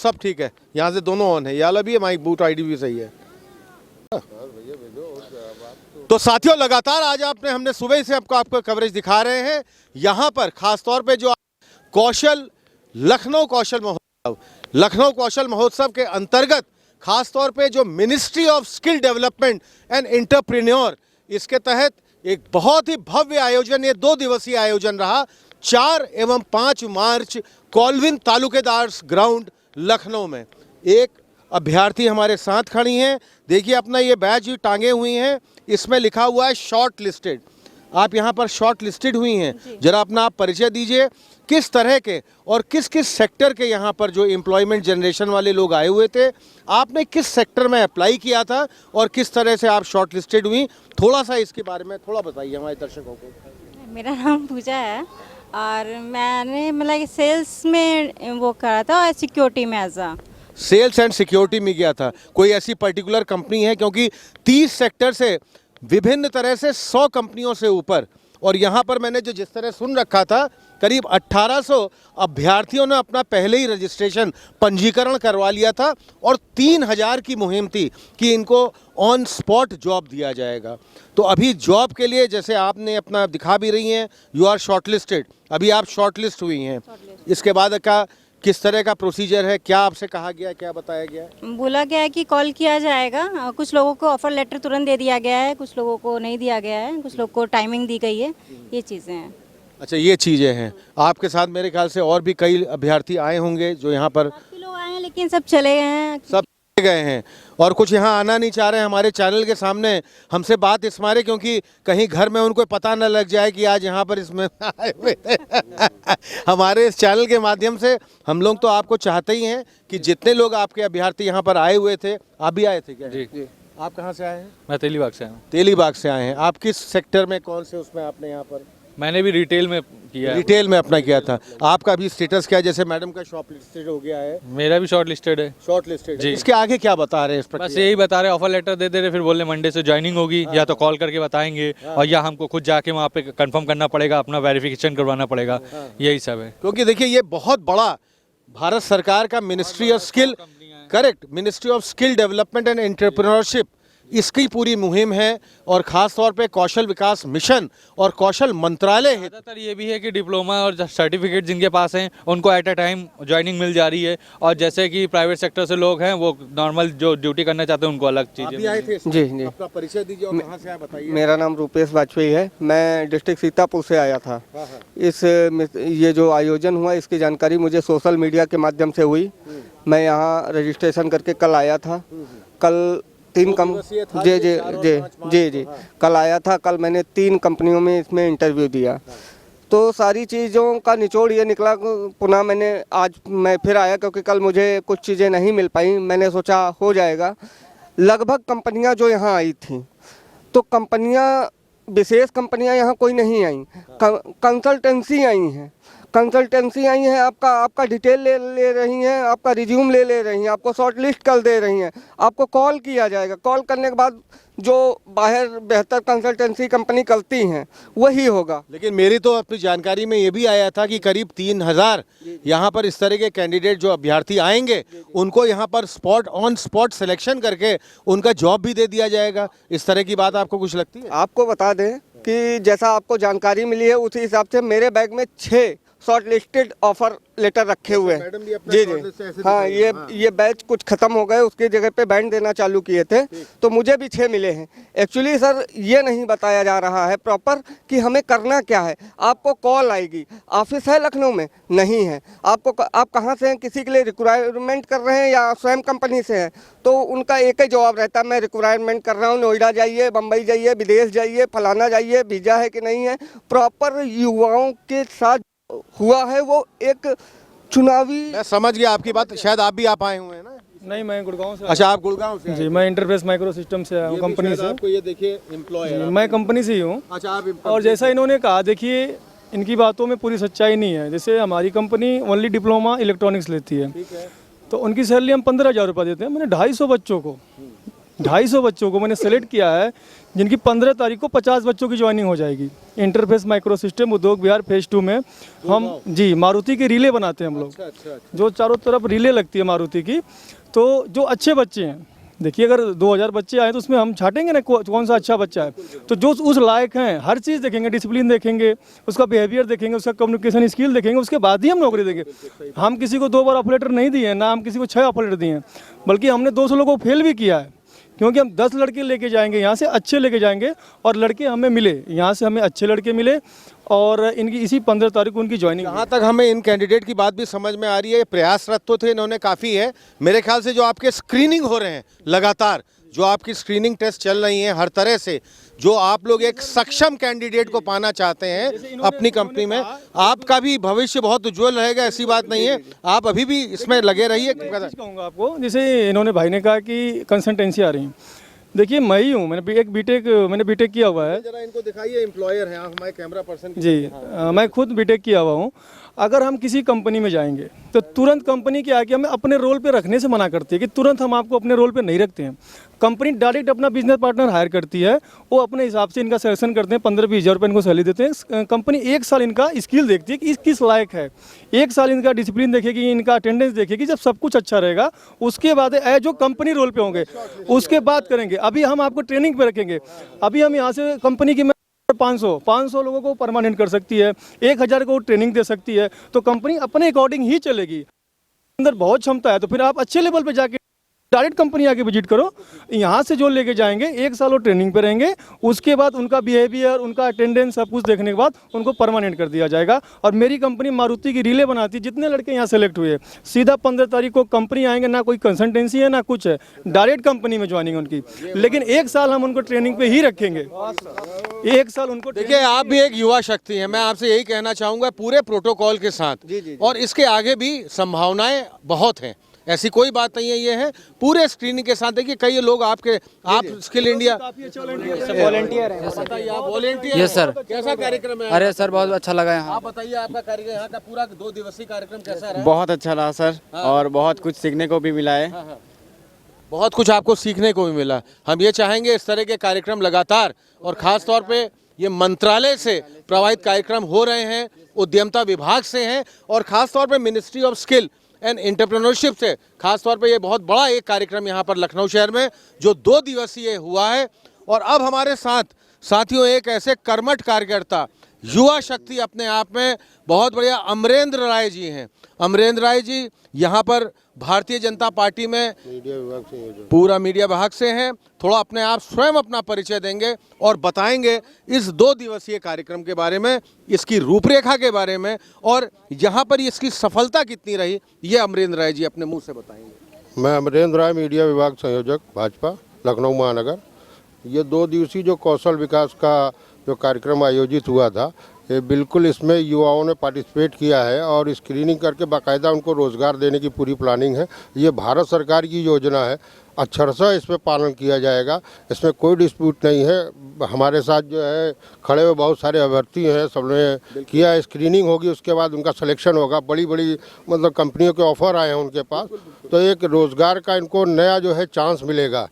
सब ठीक है, यहाँ से दोनों ऑन है, ये वाला भी है, माइक बूट आईडी भी सही है। तो साथियों लगातार आज हमने सुबह से आपको कवरेज दिखा रहे हैं। यहाँ पर खासतौर पे जो लखनऊ कौशल महोत्सव के अंतर्गत खासतौर पे जो ministry of skill development and entrepreneur, इसके तहत एक बहुत ही भव्य आयोजन, ये 2 दिवसीय आयोजन रहा। 4 एवं 5 मार्च कॉल्विन तालुकेदार्स ग्राउंड लखनऊ में। एक अभ्यर्थी हमारे साथ खड़ी हैं, देखिए अपना ये बैज टांगे हुई हैं, इसमें लिखा हुआ है शॉर्ट लिस्टेड। आप यहाँ पर शॉर्ट लिस्टेड हुई हैं, जरा अपना आप परिचय दीजिए, किस तरह के और किस किस सेक्टर के यहाँ पर जो एम्प्लॉयमेंट जनरेशन वाले लोग आए हुए थे, आपने किस सेक्टर में अप्लाई किया था और किस तरह से आप शॉर्ट लिस्टेड हुई, थोड़ा सा इसके बारे में थोड़ा बताइए हमारे दर्शकों को। मेरा नाम पूजा है और मैंने मतलब सेल्स में वो करा था और सिक्योरिटी में सेल्स एंड सिक्योरिटी में गया था। कोई ऐसी पर्टिकुलर कंपनी है, क्योंकि 30 सेक्टर से विभिन्न तरह से 100 कंपनियों से ऊपर, और यहाँ पर मैंने जो जिस तरह सुन रखा था करीब 1800 अभ्यर्थियों ने अपना पहले ही रजिस्ट्रेशन पंजीकरण करवा लिया था और 3000 की मुहिम थी कि इनको ऑन स्पॉट जॉब दिया जाएगा। तो अभी जॉब के लिए जैसे आपने अपना दिखा भी रही हैं, यू आर शॉर्टलिस्टेड, अभी आप शॉर्टलिस्ट हुई हैं, इसके बाद का किस तरह का प्रोसीजर है, क्या आपसे कहा गया, क्या बताया गया? बोला गया है कि कॉल किया जाएगा। कुछ लोगों को ऑफर लेटर तुरंत दे दिया गया है, कुछ लोगों को नहीं दिया गया है, कुछ लोगों को टाइमिंग दी गई है, ये चीज़ें हैं। अच्छा, ये चीज़ें हैं। आपके साथ मेरे ख्याल से और भी कई अभ्यर्थी आए होंगे जो यहाँ पर, काफी लोग आए हैं लेकिन सब चले गए हैं। सब गए हैं और कुछ यहाँ आना नहीं चाह रहे हैं हमारे चैनल के सामने हमसे बात इस मारे, क्योंकि कहीं घर में उनको पता न लग जाए कि आज यहाँ पर इसमें आए हुए हमारे इस चैनल के माध्यम से हम लोग तो आपको चाहते ही हैं कि जितने लोग आपके अभ्यर्थी यहाँ पर आए हुए थे, आप भी आए थे क्या? जी। आप कहाँ से आए हैं? मैं तेलीबाग से हूँ। तेलीबाग से आए हैं। आप किस सेक्टर में, कौन से उसमें आपने यहाँ पर? मैंने भी रिटेल में किया है। रिटेल में अपना किया था। आपका अभी स्टेटस क्या है? जैसे मैडम का शॉर्ट लिस्टेड हो गया है, मेरा भी शॉर्ट लिस्टेड है। शॉर्ट लिस्टेड जी। इसके आगे क्या बता रहे हैं? इस बस यही बता रहे, ऑफर लेटर दे दे रहे, फिर बोले मंडे से ज्वाइनिंग होगी, या तो कॉल करके बताएंगे और या हमको खुद जाके वहाँ पे कंफर्म करना पड़ेगा, अपना वेरिफिकेशन करवाना पड़ेगा, यही सब है। क्योंकि देखिए ये बहुत बड़ा भारत सरकार का ministry of skill, correct, ministry of skill development and entrepreneurship, इसकी पूरी मुहिम है और खास तौर पे कौशल विकास मिशन और कौशल मंत्रालय है। ज़्यादातर ये भी है कि डिप्लोमा और सर्टिफिकेट जिनके पास हैं उनको एट अ टाइम ज्वाइनिंग मिल जा रही है, और जैसे कि प्राइवेट सेक्टर से लोग हैं वो नॉर्मल जो ड्यूटी करना चाहते हैं उनको अलग चीज़ें। अभी आए थे? जी जी। अपना परिचय दीजिए और कहाँ से आए बताइए। मेरा नाम रूपेश वाजपेयी है, मैं डिस्ट्रिक्ट सीतापुर से आया था। ये जो आयोजन हुआ इसकी जानकारी मुझे सोशल मीडिया के माध्यम से हुई। मैं यहाँ रजिस्ट्रेशन करके कल आया था। कल 3 जी कल आया था। कल मैंने 3 कंपनियों में इसमें इंटरव्यू दिया, तो सारी चीज़ों का निचोड़ ये निकला। पुनः आज मैं फिर आया क्योंकि कल मुझे कुछ चीज़ें नहीं मिल पाई। मैंने सोचा हो जाएगा। लगभग कंपनियां जो यहाँ आई थी, तो विशेष कंपनियां यहाँ कोई नहीं आई, कंसल्टेंसी आई हैं। आपका डिटेल ले रही हैं, आपका रिज्यूम ले रही हैं, आपको शॉर्ट लिस्ट कर दे रही हैं, आपको कॉल किया जाएगा। कॉल करने के बाद जो बाहर बेहतर कंसल्टेंसी कंपनी करती हैं वही होगा। लेकिन मेरी तो अपनी जानकारी में ये भी आया था कि करीब 3000 यहाँ पर इस तरह के कैंडिडेट जो अभ्यर्थी आएंगे उनको यहाँ पर ऑन स्पॉट सिलेक्शन करके उनका जॉब भी दे दिया जाएगा। इस तरह की बात आपको कुछ लगती है? आपको बता दें कि जैसा आपको जानकारी मिली है उसी हिसाब से मेरे बैग में 6 शॉर्ट लिस्टेड ऑफर लेटर रखे हुए हैं। जी। हाँ, ये बैच कुछ खत्म हो गए, उसकी जगह पे बैंड देना चालू किए थे, तो मुझे भी 6 मिले हैं। एक्चुअली सर ये नहीं बताया जा रहा है प्रॉपर कि हमें करना क्या है। आपको कॉल आएगी, ऑफिस है लखनऊ में? नहीं है। आप कहाँ से हैं, किसी के लिए रिक्वायरमेंट कर रहे हैं या स्वयं कंपनी से हैं? तो उनका एक ही जवाब रहता है, मैं रिक्वायरमेंट कर रहा हूँ, नोएडा जाइए, बम्बई जाइए, विदेश जाइए, फलाना जाइए, वीज़ा है कि नहीं है। प्रॉपर युवाओं के साथ हुआ है वो एक चुनावी। मैं समझ गया आपकी बात। शायद आप भी आए हुए हैं ना? नहीं, मैं गुड़गांव से। अच्छा, आप गुड़गांव से? जी, मैं इंटरफेस माइक्रो सिस्टम से आया हूँ, कंपनी से। आपको ये देखिए एम्प्लॉयर, मैं कंपनी से ही हूँ। अच्छा, आप और जैसा इन्होंने कहा, देखिए इनकी बातों में पूरी सच्चाई नहीं है। जैसे हमारी कंपनी ओनली डिप्लोमा इलेक्ट्रॉनिक्स लेती है, तो उनकी सैलरी हम 15,000 रुपये देते हैं। मैंने 250 बच्चों को 250 बच्चों को मैंने सेलेक्ट किया है, जिनकी 15 तारीख को 50 बच्चों की ज्वाइनिंग हो जाएगी। इंटरफेस माइक्रो सिस्टम उद्योग विहार फेज 2 में हम जी मारुति की रिले बनाते हैं हम लोग, जो चारों तरफ रिले लगती है मारुति की। तो जो अच्छे बच्चे हैं, देखिए अगर 2000 बच्चे आए तो उसमें हम छाटेंगे ना कौन सा अच्छा बच्चा है, तो जो उस लायक हैं हर चीज़ देखेंगे, डिसिप्लिन देखेंगे, उसका बिहेवियर देखेंगे, उसका कम्युनिकेशन स्किल देखेंगे, उसके बाद ही हम नौकरी देंगे। हम किसी को 2 बार ऑफर लेटर नहीं दिए हैं, ना हम किसी को 6 ऑफर लेटर दिए हैं, बल्कि हमने 200 लोगों को फेल भी किया है, क्योंकि हम 10 लड़के लेके जाएंगे यहाँ से, अच्छे लेके जाएंगे, और लड़के हमें मिले यहाँ से, हमें अच्छे लड़के मिले, और इनकी इसी 15 तारीख को उनकी ज्वाइनिंग। जहाँ तक हमें इन कैंडिडेट की बात भी समझ में आ रही है, प्रयासरत तो थे इन्होंने काफ़ी है। मेरे ख्याल से जो आपके स्क्रीनिंग हो रहे हैं लगातार, जो आपकी स्क्रीनिंग टेस्ट चल रही हैं हर तरह से, जो आप लोग एक सक्षम कैंडिडेट को पाना चाहते हैं अपनी कंपनी में, आपका भी भविष्य बहुत उज्जवल रहेगा, ऐसी बात नहीं है। आप अभी भी इसमें लगे रहिए। कहूँगा आपको, जैसे इन्होंने भाई ने कहा कि कंसल्टेंसी आ रही है, देखिए मैं ही हूँ, मैंने बीटेक किया हुआ है। जरा इनको दिखाइए, एम्प्लॉयर हैं आप, हमारे कैमरा पर्सन जी। मैं खुद बीटेक किया हुआ हूँ। अगर हम किसी कंपनी में जाएंगे तो तुरंत कंपनी के आगे हमें अपने रोल पे रखने से मना करती है कि तुरंत हम आपको अपने रोल पे नहीं रखते हैं। कंपनी डायरेक्ट अपना बिजनेस पार्टनर हायर करती है, वो अपने हिसाब से इनका सिलेक्शन करते हैं, 15-20 हज़ार रुपये इनको सैलरी देते हैं। कंपनी 1 साल इनका स्किल देखती है कि किस लायक है, 1 साल इनका डिसिप्लिन देखेगी, इनका अटेंडेंस देखेगी। जब सब कुछ अच्छा रहेगा उसके बाद जो कंपनी रोल पे होंगे उसके बाद करेंगे। अभी हम आपको ट्रेनिंग पे रखेंगे। अभी हम यहाँ से कंपनी की 500 लोगों को परमानेंट कर सकती है, 1000 को ट्रेनिंग दे सकती है, तो कंपनी अपने अकॉर्डिंग ही चलेगी। अंदर बहुत क्षमता है तो फिर आप अच्छे लेवल पे जाके डायरेक्ट कंपनी आके विजिट करो। यहाँ से जो लेके जाएंगे 1 साल वो ट्रेनिंग पे रहेंगे, उसके बाद उनका बिहेवियर, उनका अटेंडेंस सब कुछ देखने के बाद उनको परमानेंट कर दिया जाएगा। और मेरी कंपनी मारुति की रिले बनाती है। जितने लड़के यहाँ सेलेक्ट हुए सीधा 15 तारीख को कंपनी आएंगे, ना कोई कंसल्टेंसी है ना कुछ है, डायरेक्ट कंपनी में ज्वाइनिंग उनकी। लेकिन 1 साल हम उनको ट्रेनिंग पे ही रखेंगे, 1 साल उनको। देखिए आप भी एक युवा शक्ति हैं, मैं आपसे यही कहना चाहूँगा पूरे प्रोटोकॉल के साथ, और इसके आगे भी संभावनाएं बहुत हैं, ऐसी कोई बात नहीं है। ये है पूरे स्क्रीनिंग के साथ। देखिए कई लोग आप स्किल इंडिया वॉलेंटियर हैं। बताइए, आप वॉलेंटियर? Yes sir. कैसा कार्यक्रम है? अरे सर बहुत अच्छा लगा यहाँ। आप बताइए आपका कार्यक्रम, यहाँ का पूरा 2 दिवसीय कार्यक्रम कैसा रहा? बहुत अच्छा रहा सर, और बहुत कुछ सीखने को भी मिला है। बहुत कुछ आपको सीखने को भी मिला। हम ये चाहेंगे इस तरह के कार्यक्रम लगातार, और ख़ास तौर पे ये मंत्रालय से प्रवाहित कार्यक्रम हो रहे हैं, उद्यमता विभाग से हैं, और ख़ास तौर पे ministry of skill and entrepreneurship से खास तौर पे ये बहुत बड़ा एक कार्यक्रम यहाँ पर लखनऊ शहर में जो 2 दिवसीय हुआ है। और अब हमारे साथ साथियों एक ऐसे कर्मठ कार्यकर्ता, युवा शक्ति अपने आप में बहुत बढ़िया, अमरेंद्र राय जी हैं। अमरेंद्र राय जी यहाँ पर भारतीय जनता पार्टी में पूरा मीडिया विभाग से हैं। थोड़ा अपने आप स्वयं अपना परिचय देंगे और बताएंगे इस 2 दिवसीय कार्यक्रम के बारे में, इसकी रूपरेखा के बारे में, और यहाँ पर इसकी सफलता कितनी रही, ये अमरेंद्र राय जी अपने मुंह से बताएंगे। मैं अमरेंद्र राय, मीडिया विभाग संयोजक भाजपा लखनऊ महानगर। ये 2 दिवसीय जो कौशल विकास का जो कार्यक्रम आयोजित हुआ था, ये बिल्कुल इसमें युवाओं ने पार्टिसिपेट किया है, और स्क्रीनिंग करके बाकायदा उनको रोज़गार देने की पूरी प्लानिंग है। ये भारत सरकार की योजना है, अक्षरशः इस पर पालन किया जाएगा, इसमें कोई डिस्प्यूट नहीं है। हमारे साथ जो है खड़े हुए बहुत सारे अभ्यर्थी हैं, सबने किया, स्क्रीनिंग होगी, उसके बाद उनका सिलेक्शन होगा। बड़ी बड़ी मतलब कंपनियों के ऑफर आए हैं उनके पास, तो एक रोज़गार का इनको नया जो है चांस मिलेगा,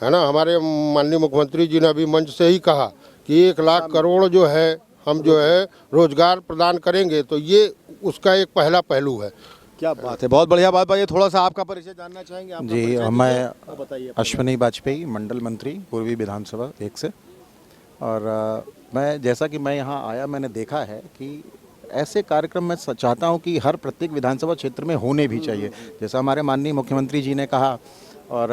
है ना। हमारे माननीय मुख्यमंत्री जी ने अभी मंच से ही कहा कि 1 लाख करोड़ जो है हम जो है रोजगार प्रदान करेंगे, तो ये उसका एक पहला पहलू है। क्या बात है, बहुत बढ़िया बात। भाई थोड़ा सा आपका परिचय जानना चाहेंगे आप? जी, मैं बताइए। अश्विनी वाजपेयी, मंडल मंत्री, पूर्वी विधानसभा 1 से। और मैं जैसा कि मैं यहाँ आया, मैंने देखा है कि ऐसे कार्यक्रम मैं चाहता हूँ कि हर प्रत्येक विधानसभा क्षेत्र में होने भी चाहिए। जैसा हमारे माननीय मुख्यमंत्री जी ने कहा, और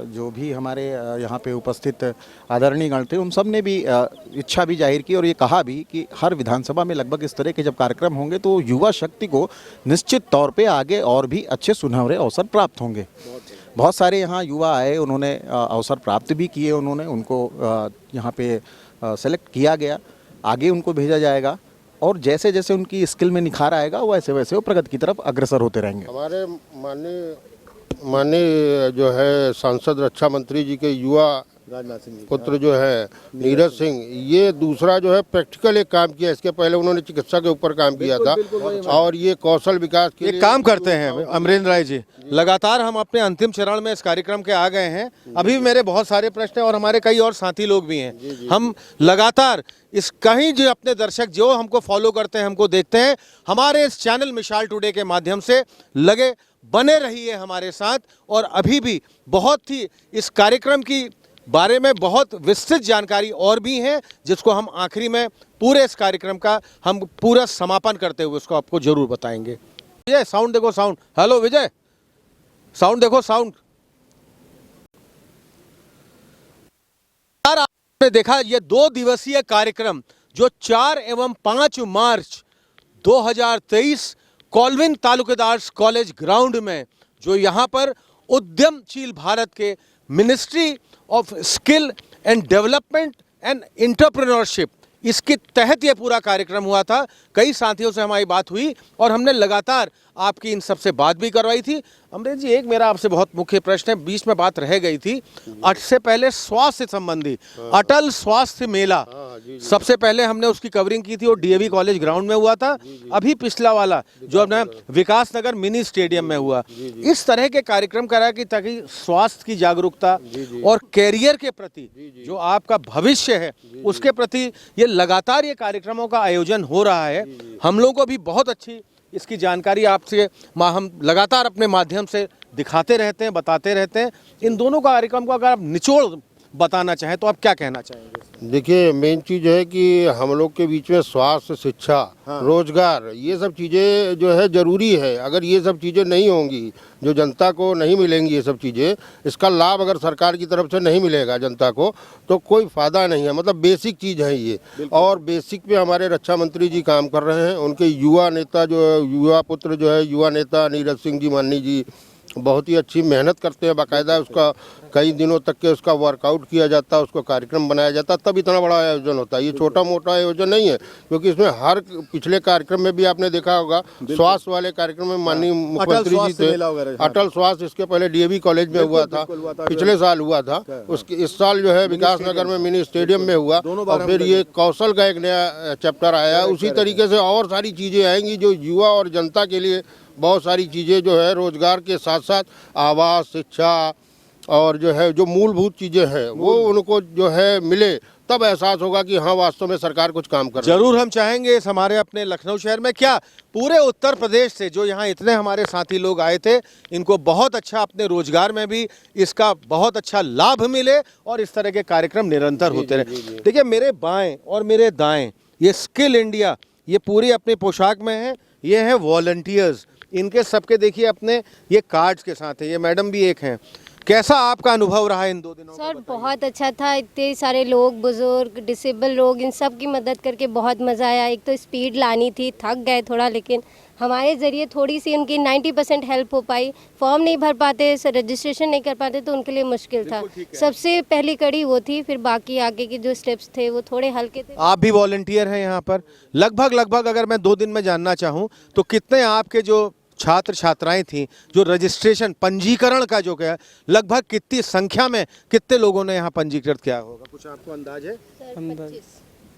जो भी हमारे यहाँ पे उपस्थित आदरणीय गण थे, उन सब ने भी इच्छा भी जाहिर की और ये कहा भी कि हर विधानसभा में लगभग इस तरह के जब कार्यक्रम होंगे तो युवा शक्ति को निश्चित तौर पे आगे और भी अच्छे सुनहरे अवसर प्राप्त होंगे। बहुत सारे यहाँ युवा आए, उन्होंने अवसर प्राप्त भी किए, उनको यहाँ पे सेलेक्ट किया गया, आगे उनको भेजा जाएगा, और जैसे जैसे उनकी स्किल में निखार आएगा वैसे वैसे वो प्रगति की तरफ अग्रसर होते रहेंगे। हमारे माननीय जो है सांसद रक्षा मंत्री जी के युवा राजनाथ सिंह जी पुत्र जो है नीरज सिंह, ये दूसरा जो है प्रैक्टिकल एक काम किया। इसके पहले उन्होंने चिकित्सा के ऊपर काम किया था और ये कौशल विकास के एक काम करते हैं अमरेंद्र राय जी, लगातार हम अपने अंतिम चरण में इस कार्यक्रम के आ गए हैं। अभी भी मेरे बहुत सारे प्रश्न हैं और हमारे कई और साथी लोग भी हैं। हम लगातार इस कहीं जो अपने दर्शक जो हमको फॉलो करते हैं, हमको देखते हैं, हमारे इस चैनल मिसाल टुडे के माध्यम से लगे बने रहिए हमारे साथ। और अभी भी बहुत ही इस कार्यक्रम की बारे में बहुत विस्तृत जानकारी और भी है, जिसको हम आखिरी में पूरे इस कार्यक्रम का हम पूरा समापन करते हुए उसको आपको जरूर बताएंगे। विजय साउंड देखो, साउंड। हेलो विजय, साउंड देखो, साउंड। यार आपने देखा ये 2 दिवसीय कार्यक्रम जो 4 एवं 5 मार्च 2023 कॉल्विन तालुकेदार्स कॉलेज ग्राउंड में, जो यहाँ पर उद्यमशील भारत के ministry of skill and development and entrepreneurship, इसके तहत ये पूरा कार्यक्रम हुआ था। कई साथियों से हमारी बात हुई और हमने लगातार आपकी इन सबसे बात भी करवाई थी। अमरेंद्र जी, एक मेरा आपसे बहुत मुख्य प्रश्न है, बीच में बात रह गई थी, से पहले स्वास्थ्य संबंधी अटल स्वास्थ्य मेला, सबसे पहले हमने उसकी कवरिंग की थी और डीएवी कॉलेज ग्राउंड में हुआ था। अभी पिछला वाला जो अपना विकास नगर मिनी स्टेडियम में हुआ। इस तरह के कार्यक्रम करा कि ताकि स्वास्थ्य की जागरूकता और कैरियर के प्रति जो आपका भविष्य है उसके प्रति ये लगातार ये कार्यक्रमों का आयोजन हो रहा है। हम लोगों को भी बहुत अच्छी इसकी जानकारी आपसे हम लगातार अपने माध्यम से दिखाते रहते हैं, बताते रहते हैं। इन दोनों कार्यक्रम को अगर आप निचोड़ बताना चाहें तो आप क्या कहना चाहेंगे? देखिए, मेन चीज़ है कि हम लोग के बीच में स्वास्थ्य, शिक्षा, रोजगार, ये सब चीज़ें जो है ज़रूरी है। अगर ये सब चीज़ें नहीं होंगी, जो जनता को नहीं मिलेंगी ये सब चीज़ें, इसका लाभ अगर सरकार की तरफ से नहीं मिलेगा जनता को तो कोई फ़ायदा नहीं है। मतलब बेसिक चीज़ है ये। और बेसिक पे हमारे रक्षा मंत्री जी काम कर रहे हैं। उनके युवा नेता जो है, युवा पुत्र जो है, युवा नेता नीरज सिंह जी माननी जी बहुत ही अच्छी मेहनत करते हैं। बाकायदा उसका कई दिनों तक के उसका वर्कआउट किया जाता है, उसको कार्यक्रम बनाया जाता है, तब इतना बड़ा आयोजन होता है। ये छोटा मोटा आयोजन नहीं है, क्योंकि इसमें हर पिछले कार्यक्रम में भी आपने देखा होगा, स्वास्थ्य वाले कार्यक्रम में माननीय मुख्यमंत्री जी थे, अटल स्वास्थ्य, इसके पहले डीएवी कॉलेज में हुआ था, पिछले साल हुआ था। उसके इस साल जो है विकास नगर में मिनी स्टेडियम में हुआ और फिर ये कौशल का एक नया चैप्टर आया। उसी तरीके से और सारी चीज़ें आएंगी जो युवा और जनता के लिए बहुत सारी चीज़ें जो है रोजगार के साथ साथ आवास, शिक्षा और जो है जो मूलभूत चीज़ें हैं वो उनको जो है मिले, तब एहसास होगा कि हाँ वास्तव में सरकार कुछ काम कर रही है। जरूर हम चाहेंगे इस हमारे अपने लखनऊ शहर में, क्या पूरे उत्तर प्रदेश से जो यहाँ इतने हमारे साथी लोग आए थे, इनको बहुत अच्छा अपने रोजगार में भी इसका बहुत अच्छा लाभ मिले और इस तरह के कार्यक्रम निरंतर होते रहे। देखिए, मेरे बाएं और मेरे दाएं ये स्किल इंडिया, ये पूरी अपनी पोशाक में है। ये है वॉलंटियर्स, इनके सबके देखिए अपने ये कार्ड्स के साथ है। ये मैडम भी एक हैं। कैसा आपका अनुभव रहा इन 2 दिनों का? सर बहुत अच्छा था। इतने सारे लोग, बुजुर्ग, डिसेबल लोग, इन सब की मदद करके बहुत मज़ा आया। एक तो स्पीड लानी थी, थक गए थोड़ा, लेकिन हमारे ज़रिए थोड़ी सी उनकी 90% हेल्प हो पाई। फॉर्म नहीं भर पाते, रजिस्ट्रेशन नहीं कर पाते तो उनके लिए मुश्किल था। सबसे पहली कड़ी वो थी, फिर बाकी आगे के जो स्टेप्स थे वो थोड़े हल्के थे। आप भी वॉलंटियर हैं यहाँ पर। लगभग अगर मैं 2 दिन में जानना चाहूँ तो कितने आपके जो छात्र छात्राएं थी जो रजिस्ट्रेशन, पंजीकरण का जो क्या, लगभग कितनी संख्या में कितने लोगों ने यहाँ पंजीकृत किया होगा? कुछ आपको अंदाज है?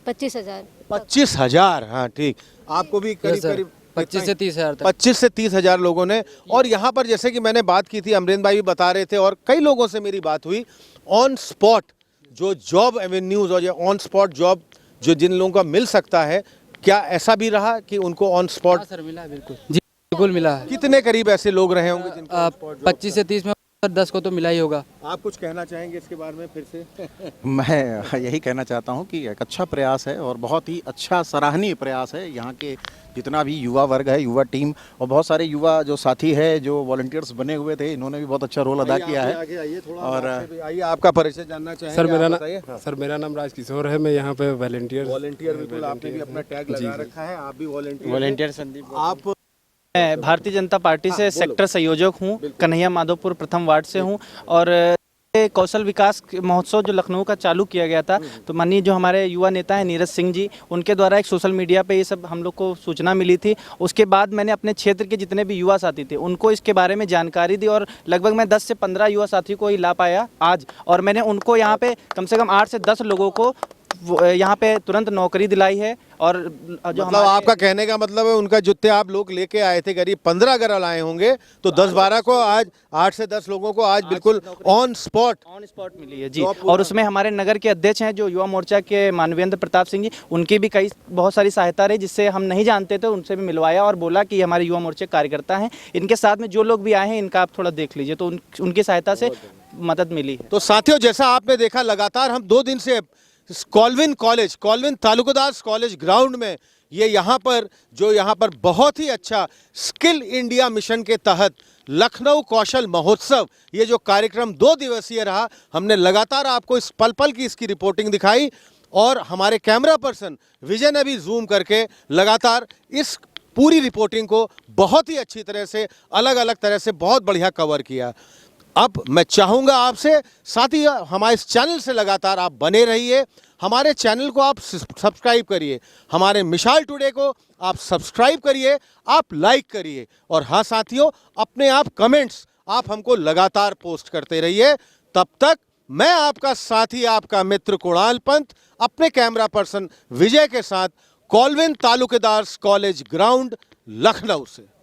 25,000। 25,000, हाँ ठीक। आपको भी करीब 25 से 30 हज़ार तक। 25 से 30,000 लोगों ने। और यहाँ पर जैसे कि मैंने बात की थी, अमरेंद्र भाई भी बता रहे थे और कई लोगों से मेरी बात हुई, ऑन स्पॉट जो जॉब एवेन्यूज और ऑन स्पॉट जॉब जो जिन लोगों का मिल सकता है, क्या ऐसा भी रहा कि उनको ऑन स्पॉट? सर मिला है, बिल्कुल जी, बिल्कुल मिला है। कितने करीब ऐसे लोग रहे होंगे जिनको 25 से 30 में 10 को तो मिला ही होगा। आप कुछ कहना चाहेंगे इसके बारे में फिर से? मैं यही कहना चाहता हूं कि एक अच्छा प्रयास है और बहुत ही अच्छा सराहनीय प्रयास है। यहाँ के जितना भी युवा वर्ग है, युवा टीम और बहुत सारे युवा जो साथी है जो वॉलंटियर्स बने हुए थे, इन्होंने भी बहुत अच्छा रोल अदा किया है। और आइए, आपका परिचय जानना चाहेंगे? सर मेरा नाम राजकिशोर है। मैं यहाँ पे वॉलंटियर बिल्कुल, आपने भी अपना टैग लगा रखा है, आप भी वॉलंटियर संदीप। आप? मैं भारतीय जनता पार्टी से सेक्टर संयोजक हूँ, कन्हैया माधोपुर प्रथम वार्ड से हूँ और कौशल विकास महोत्सव जो लखनऊ का चालू किया गया था, तो माननीय जो हमारे युवा नेता हैं नीरज सिंह जी, उनके द्वारा एक सोशल मीडिया पे ये सब हम लोग को सूचना मिली थी। उसके बाद मैंने अपने क्षेत्र के जितने भी युवा साथी थे उनको इसके बारे में जानकारी दी और लगभग मैं 10 से 15 युवा साथियों को ही ला पाया आज, और मैंने उनको यहाँ पे कम से कम 8 से 10 लोगों को यहाँ पे तुरंत नौकरी दिलाई है। और जो मतलब आपका कहने का मतलब है उनका जितने आप लोग लेके आए थे, करीब 15 अगर लाए होंगे तो 10-12 को आज 8 से 10 लोगों को आज बिल्कुल ऑन स्पॉट मिली है जी। और उसमें हमारे नगर के अध्यक्ष हैं जो युवा मोर्चा के मानवेंद्र प्रताप सिंह जी, उनकी भी बहुत सारी सहायता रही, जिससे हम नहीं जानते थे उनसे भी मिलवाया और बोला कि हमारे युवा मोर्चे कार्यकर्ता हैं, इनके साथ में जो लोग भी आए हैं इनका आप थोड़ा देख लीजिए, तो उनकी सहायता से मदद मिली है। तो साथियों, जैसा आपने देखा, लगातार हम 2 दिन से कॉल्विन तालुकादास कॉलेज ग्राउंड में यहाँ पर बहुत ही अच्छा स्किल इंडिया मिशन के तहत लखनऊ कौशल महोत्सव, ये जो कार्यक्रम 2 दिवसीय रहा, हमने लगातार आपको इस पल पल की इसकी रिपोर्टिंग दिखाई और हमारे कैमरा पर्सन विजय ने भी जूम करके लगातार इस पूरी रिपोर्टिंग को बहुत ही अच्छी तरह से अलग अलग तरह से बहुत बढ़िया कवर किया। अब मैं चाहूँगा आपसे, साथ ही हमारे इस चैनल से लगातार आप बने रहिए, हमारे चैनल को आप सब्सक्राइब करिए, हमारे मिसाल टुडे को आप सब्सक्राइब करिए, आप लाइक करिए, और हाँ साथियों, अपने आप कमेंट्स आप हमको लगातार पोस्ट करते रहिए। तब तक मैं आपका साथी, आपका मित्र कुणाल पंत, अपने कैमरा पर्सन विजय के साथ कॉल्विन तालुकादास कॉलेज ग्राउंड लखनऊ से।